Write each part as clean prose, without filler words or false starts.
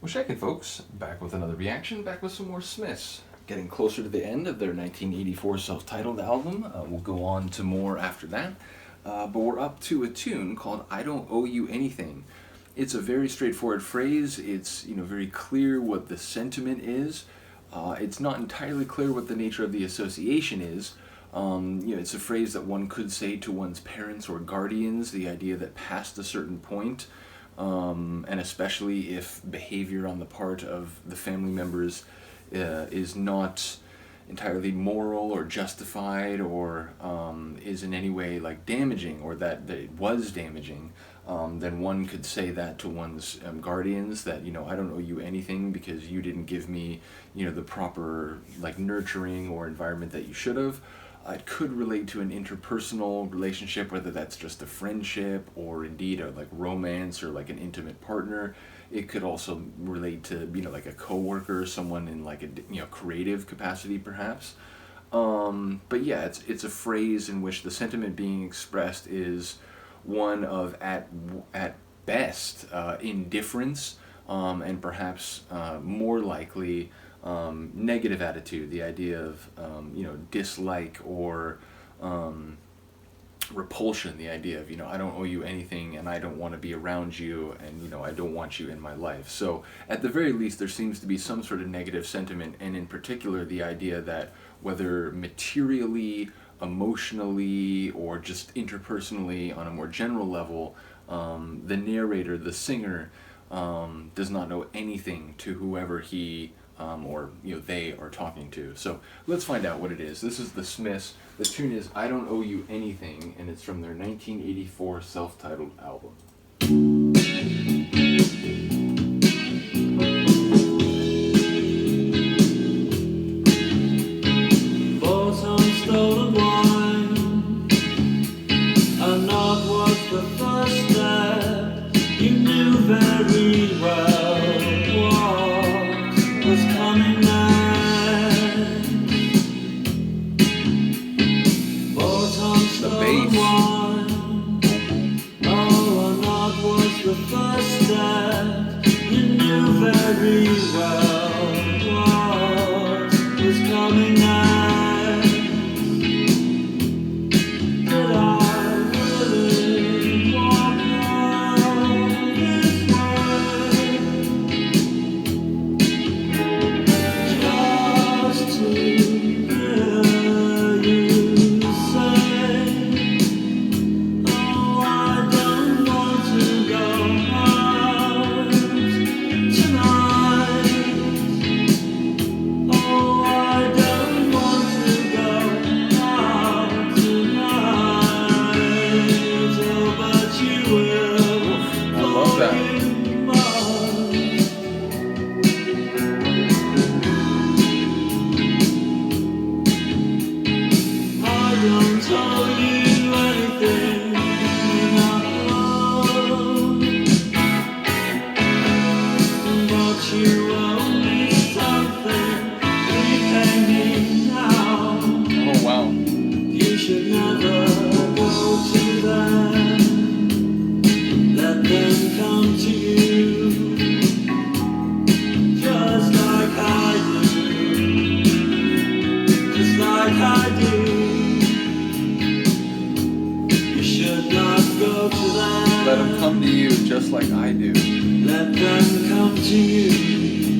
Well, check it, folks. Back with another reaction, back with some more Smiths. Getting closer to the end of their 1984 self-titled album. We'll go on to more after that. But we're up to a tune called I Don't Owe You Anything. It's a very straightforward phrase. It's very clear what the sentiment is. It's not entirely clear what the nature of the association is. It's a phrase that one could say to one's parents or guardians, the idea that past a certain point, and especially if behavior on the part of the family members is not entirely moral or justified or is in any way like damaging, or that it was damaging, then one could say that to one's guardians that I don't owe you anything because you didn't give me the proper like nurturing or environment that you should have. It could relate to an interpersonal relationship, whether that's just a friendship or indeed a like romance or like an intimate partner. It could also relate to like a coworker, someone in like a creative capacity perhaps. But yeah, it's a phrase in which the sentiment being expressed is one of at best indifference, and perhaps more likely negative attitude, the idea of dislike or repulsion, the idea of I don't owe you anything and I don't want to be around you, and I don't want you in my life. So at the very least there seems to be some sort of negative sentiment, and in particular the idea that whether materially, emotionally, or just interpersonally on a more general level, the narrator, the singer, does not know anything to whoever he or they are talking to. So let's find out what it is. This is the Smiths. The tune is I Don't Owe You Anything, and it's from their 1984 self-titled album. Bought some stolen wine, a nod was the first step. You knew very well what was coming next. Bought some stolen wine, oh, a nod was the first step. You knew very well what was coming next. Did I really walk all this way just to hear you say, oh, I don't want to go out tonight. Oh, I don't want to go out tonight. Oh, but you will. I love that. You must. I don't owe you anything, but you owe me something. Repay me now. Oh wow. You should never go to them. Let them come to you, just like I do, just like I do. You should not go to them. Let them come to you just like I do. Let them come to you.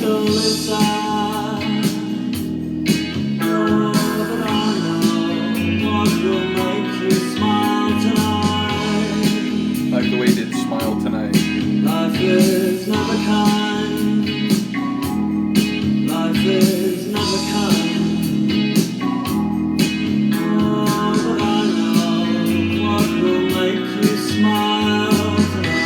surely sad. Oh, but I know what will make you smile tonight. Like the way he did Smile Tonight. Life is never kind. Life is never kind. Oh, but I know what will make you smile tonight.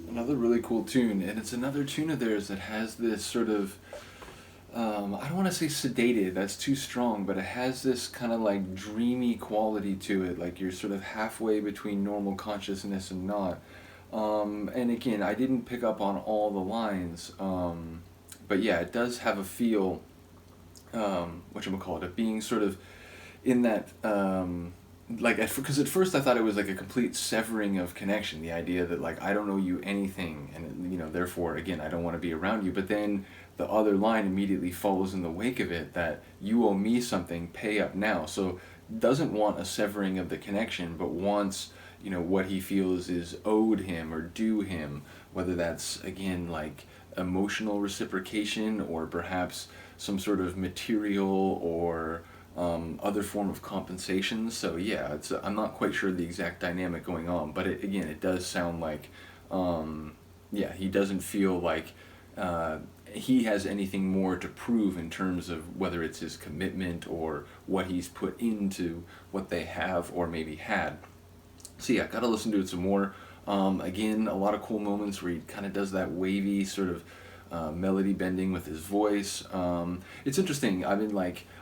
Another really cool tune, and it's another tune of theirs that has this sort of, I don't want to say sedated, that's too strong, but it has this kind of like dreamy quality to it, like you're sort of halfway between normal consciousness and not. And again, I didn't pick up on all the lines, but yeah, it does have a feel, whatchamacallit, of being sort of in that, like, because at first I thought it was like a complete severing of connection, the idea that like I don't owe you anything, and you know, therefore again I don't want to be around you. But then the other line immediately follows in the wake of it, that you owe me something, pay up now. So doesn't want a severing of the connection, but wants, you know, what he feels is owed him or due him, whether that's again like emotional reciprocation or perhaps some sort of material or other form of compensation. So yeah, it's I'm not quite sure the exact dynamic going on, but again, it does sound like, yeah, he doesn't feel like he has anything more to prove in terms of whether it's his commitment or what he's put into what they have or maybe had. So yeah, gotta listen to it some more. Again, a lot of cool moments where he kind of does that wavy sort of melody bending with his voice. It's interesting.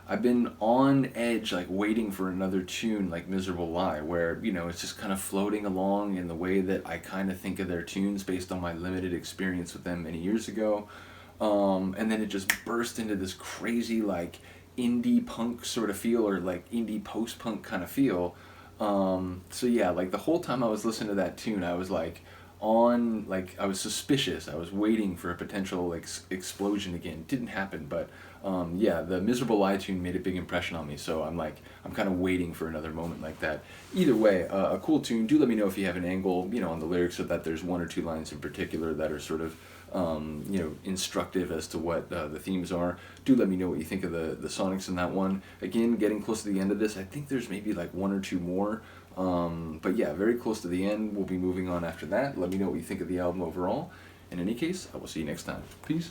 I've been on edge, like waiting for another tune like Miserable Lie, where you know it's just kind of floating along in the way that I kind of think of their tunes based on my limited experience with them many years ago. And then it just burst into this crazy like indie punk sort of feel, or like indie post punk kind of feel. So yeah, like the whole time I was listening to that tune, I was like I was suspicious. I was waiting for a potential like explosion again. Didn't happen, but yeah, the Miserable Lie tune made a big impression on me. So I'm kind of waiting for another moment like that. Either way, a cool tune. Do let me know if you have an angle, you know, on the lyrics, so that there's one or two lines in particular that are sort of you know, instructive as to what the themes are. Do let me know what you think of the sonics in that one. Again, getting close to the end of this, I think there's maybe like one or two more. But yeah, very close to the end. We'll be moving on after that. Let me know what you think of the album overall. In any case, I will see you next time. Peace.